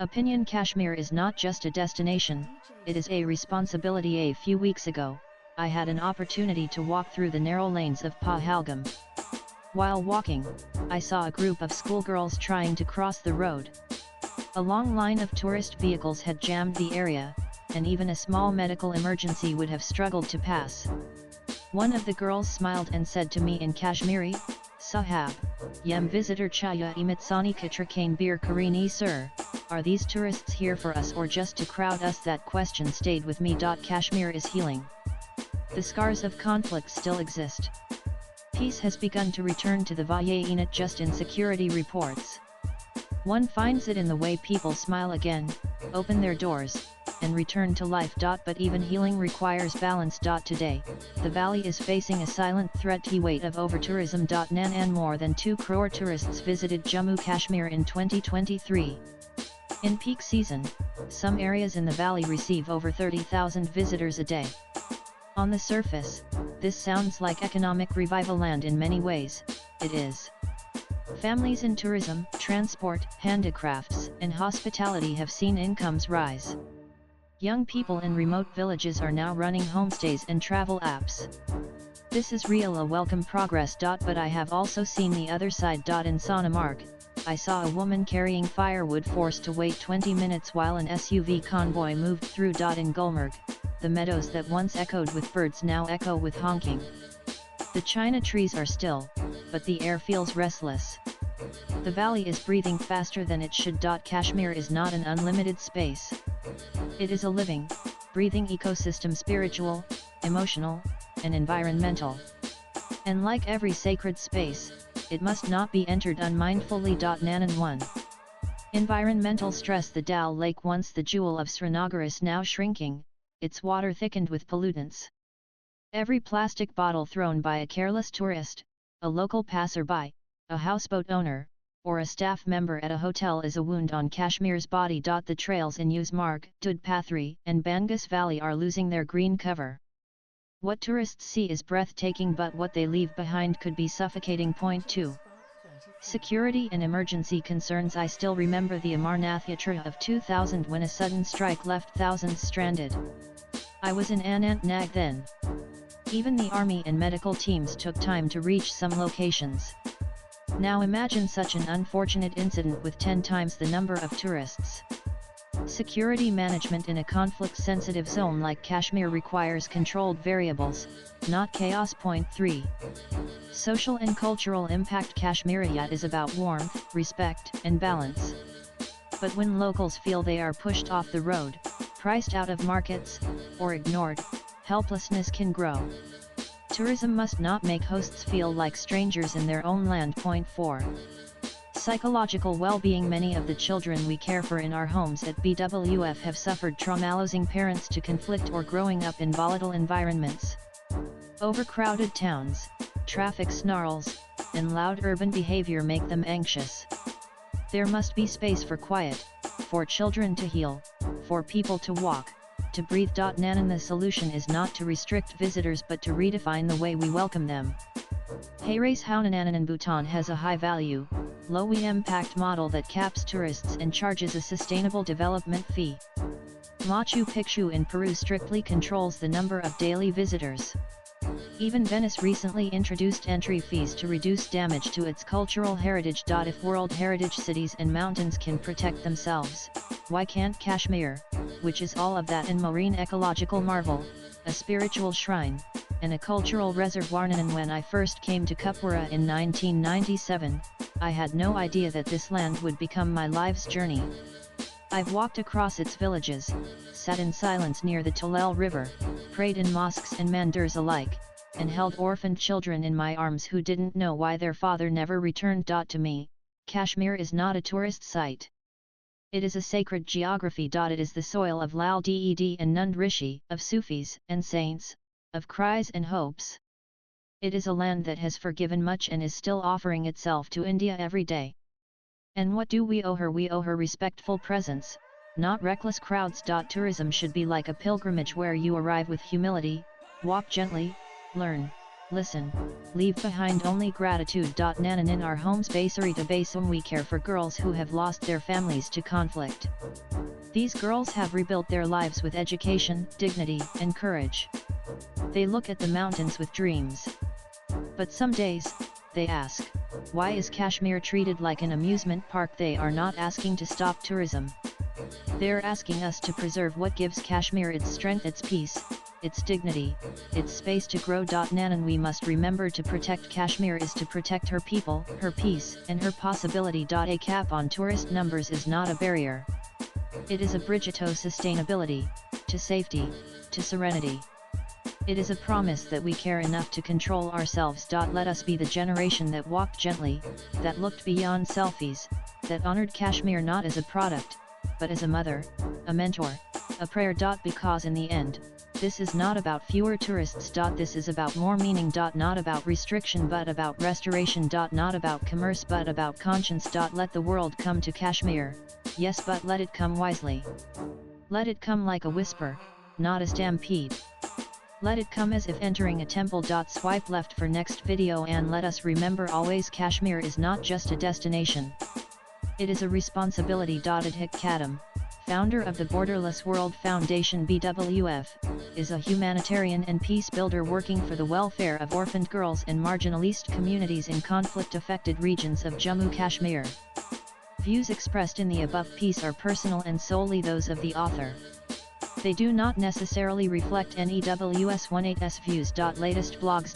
Opinion: Kashmir is not just a destination, it is a responsibility. A few weeks ago, I had an opportunity to walk through the narrow lanes of Pahalgam. While walking, I saw a group of schoolgirls trying to cross the road. A long line of tourist vehicles had jammed the area, and even a small medical emergency would have struggled to pass. One of the girls smiled and said to me in Kashmiri, "Sahab, yem visitor chaya imitsani kitrakane bir karini sir." Are these tourists here for us or just to crowd us? That question stayed with me. Kashmir is healing. The scars of conflict still exist. Peace has begun to return to the Valley, not just in security reports. One finds it in the way people smile again, open their doors, and return to life. But even healing requires balance. Today, the valley is facing a silent threat. Weight of over-tourism. And more than 2 crore tourists visited Jammu Kashmir in 2023. In peak season, some areas in the valley receive over 30,000 visitors a day. On the surface, this sounds like economic revival, and in many ways, it is. Families in tourism, transport, handicrafts, and hospitality have seen incomes rise. Young people in remote villages are now running homestays and travel apps. This is real, a welcome progress. But I have also seen the other side. In Sonamarg, I saw a woman carrying firewood forced to wait 20 minutes while an SUV convoy moved through. In Gulmarg, the meadows that once echoed with birds now echo with honking. The China trees are still, but the air feels restless. The valley is breathing faster than it should. Kashmir is not an unlimited space. It is a living, breathing ecosystem, spiritual, emotional, and environmental. And like every sacred space, it must not be entered unmindfully. Nanan 1. Environmental stress. The Dal Lake, once the jewel of Srinagar, is now shrinking, its water thickened with pollutants. Every plastic bottle thrown by a careless tourist, a local passerby, a houseboat owner, or a staff member at a hotel is a wound on Kashmir's body. The trails in Usmarg, Dudpathri, and Bangas Valley are losing their green cover. What tourists see is breathtaking, but what they leave behind could be suffocating. Point 2. Security and emergency concerns. I still remember the Amarnath Yatra of 2000 when a sudden strike left thousands stranded. I was in Anantnag then. Even the army and medical teams took time to reach some locations. Now imagine such an unfortunate incident with 10 times the number of tourists. Security management in a conflict-sensitive zone like Kashmir requires controlled variables, not chaos. Point 3. Social and cultural impact. Kashmiriyat is about warmth, respect, and balance. But when locals feel they are pushed off the road, priced out of markets, or ignored, helplessness can grow. Tourism must not make hosts feel like strangers in their own land. Point 4. Psychological well-being. Many of the children we care for in our homes at BWF have suffered trauma, losing parents to conflict or growing up in volatile environments. Overcrowded towns, traffic snarls, and loud urban behavior make them anxious. There must be space for quiet, for children to heal, for people to walk, to breathe. Nanan, the solution is not to restrict visitors but to redefine the way we welcome them. Hayres Haunanan in Bhutan has a high-value, low-impact model that caps tourists and charges a sustainable development fee. Machu Picchu in Peru strictly controls the number of daily visitors. Even Venice recently introduced entry fees to reduce damage to its cultural heritage. If World Heritage cities and mountains can protect themselves, why can't Kashmir, which is all of that and marine ecological marvel, a spiritual shrine, and a cultural reservoir? And when I first came to Kupwara in 1997, I had no idea that this land would become my life's journey. I've walked across its villages, sat in silence near the Tolel River, prayed in mosques and mandirs alike, and held orphaned children in my arms who didn't know why their father never returned. To me, Kashmir is not a tourist site. It is a sacred geography. It is the soil of Lal Ded and Nund Rishi, of Sufis and saints, of cries and hopes. It is a land that has forgiven much and is still offering itself to India every day. And what do we owe her? We owe her respectful presence, not reckless crowds. Tourism should be like a pilgrimage where you arrive with humility, walk gently, learn, listen, leave behind only gratitude. Nanan in our homes Basarita Basum we care for girls who have lost their families to conflict. These girls have rebuilt their lives with education, dignity, and courage. They look at the mountains with dreams. But some days, they ask, why is Kashmir treated like an amusement park? They are not asking to stop tourism. They're asking us to preserve what gives Kashmir its strength, its peace, its dignity, its space to grow. Nanan we must remember to protect Kashmir is to protect her people, her peace, and her possibility. A cap on tourist numbers is not a barrier. It is a bridge to sustainability, to safety, to serenity. It is a promise that we care enough to control ourselves. Let us be the generation that walked gently, that looked beyond selfies, that honored Kashmir not as a product, but as a mother, a mentor, a prayer. Because in the end, this is not about fewer tourists. This is about more meaning. Not about restriction but about restoration. Not about commerce but about conscience. Let the world come to Kashmir, yes, but let it come wisely. Let it come like a whisper, not a stampede. Let it come as if entering a temple. Swipe left for next video and let us remember always Kashmir is not just a destination. It is a responsibility. Adhik Kadam, founder of the Borderless World Foundation BWF, is a humanitarian and peace builder working for the welfare of orphaned girls and marginalized communities in conflict-affected regions of Jammu Kashmir. Views expressed in the above piece are personal and solely those of the author. They do not necessarily reflect NEWS18's views. Latest blogs